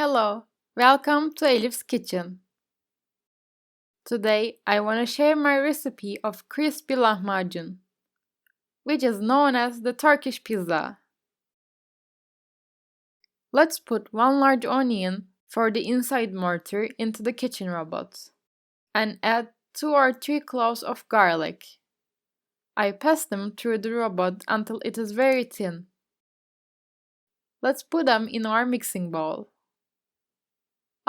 Hello, welcome to Elif's Kitchen. Today I want to share my recipe of crispy lahmacun, which is known as the Turkish pizza. Let's put one large onion for the inside mortar into the kitchen robot and add 2 or 3 cloves of garlic. I pass them through the robot until it is very thin. Let's put them in our mixing bowl.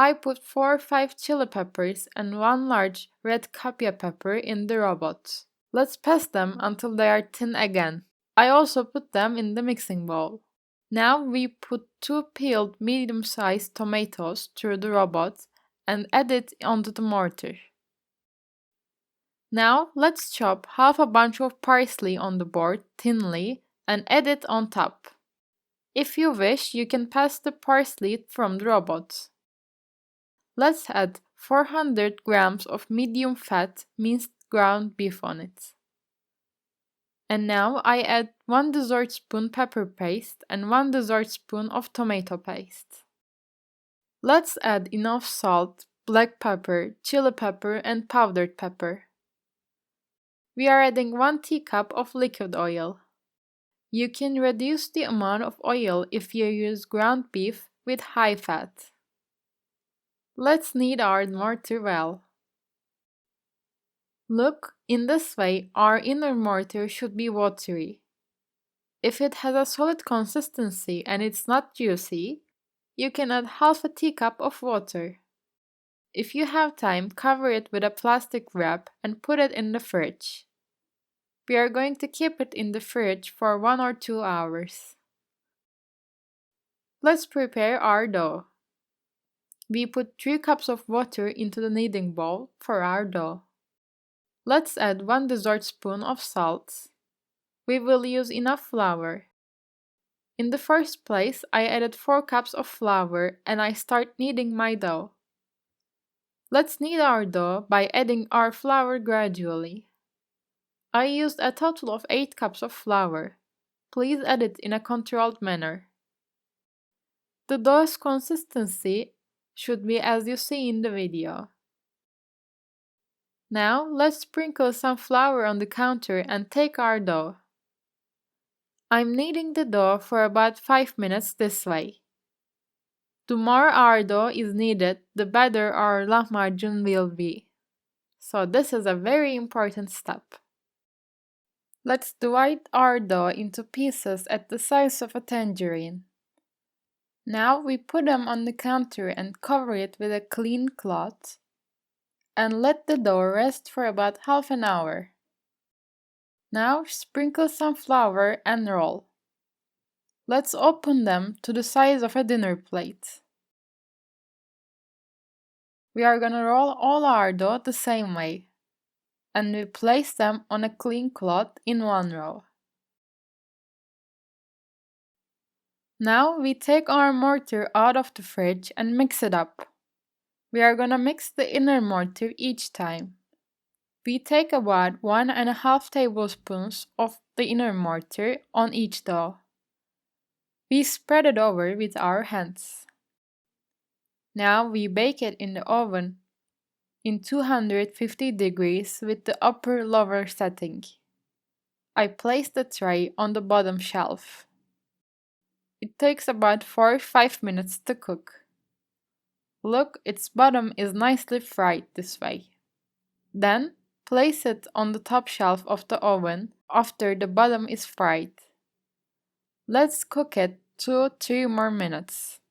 I put 4 or 5 chili peppers and 1 large red cayenne pepper in the robot. Let's pass them until they are thin again. I also put them in the mixing bowl. Now we put 2 peeled medium-sized tomatoes through the robot and add it onto the mortar. Now let's chop half a bunch of parsley on the board thinly and add it on top. If you wish, you can pass the parsley from the robot. Let's add 400 grams of medium-fat minced ground beef on it. And now I add 1 dessert spoon pepper paste and 1 dessert spoon of tomato paste. Let's add enough salt, black pepper, chili pepper and powdered pepper. We are adding 1 teacup of liquid oil. You can reduce the amount of oil if you use ground beef with high fat. Let's knead our mortar well. Look, in this way, our inner mortar should be watery. If it has a solid consistency and it's not juicy, you can add half a teacup of water. If you have time, cover it with a plastic wrap and put it in the fridge. We are going to keep it in the fridge for 1 or 2 hours. Let's prepare our dough. We put 3 cups of water into the kneading bowl for our dough. Let's add 1 dessert spoon of salt. We will use enough flour. In the first place, I added 4 cups of flour and I start kneading my dough. Let's knead our dough by adding our flour gradually. I used a total of 8 cups of flour. Please add it in a controlled manner. The dough's consistency should be as you see in the video. Now let's sprinkle some flour on the counter and take our dough. I'm kneading the dough for about 5 minutes this way. The more our dough is kneaded, the better our lahmacun will be. So this is a very important step. Let's divide our dough into pieces at the size of a tangerine. Now we put them on the counter and cover it with a clean cloth and let the dough rest for about half an hour. Now sprinkle some flour and roll. Let's open them to the size of a dinner plate. We are gonna roll all our dough the same way, and we place them on a clean cloth in one row. Now we take our mortar out of the fridge and mix it up. We are gonna mix the inner mortar each time. We take about 1½ tablespoons of the inner mortar on each dough. We spread it over with our hands. Now we bake it in the oven in 250 degrees with the upper-lower setting. I place the tray on the bottom shelf. It takes about 4 or 5 minutes to cook. Look, its bottom is nicely fried this way. Then, place it on the top shelf of the oven after the bottom is fried. Let's cook it 2 or 3 more minutes.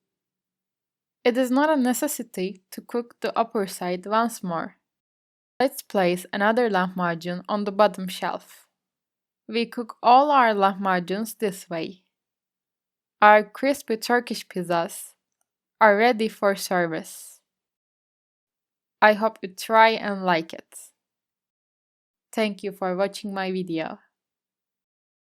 It is not a necessity to cook the upper side once more. Let's place another lahmacun on the bottom shelf. We cook all our lahmacuns this way. Our crispy Turkish pizzas are ready for service. I hope you try and like it. Thank you for watching my video.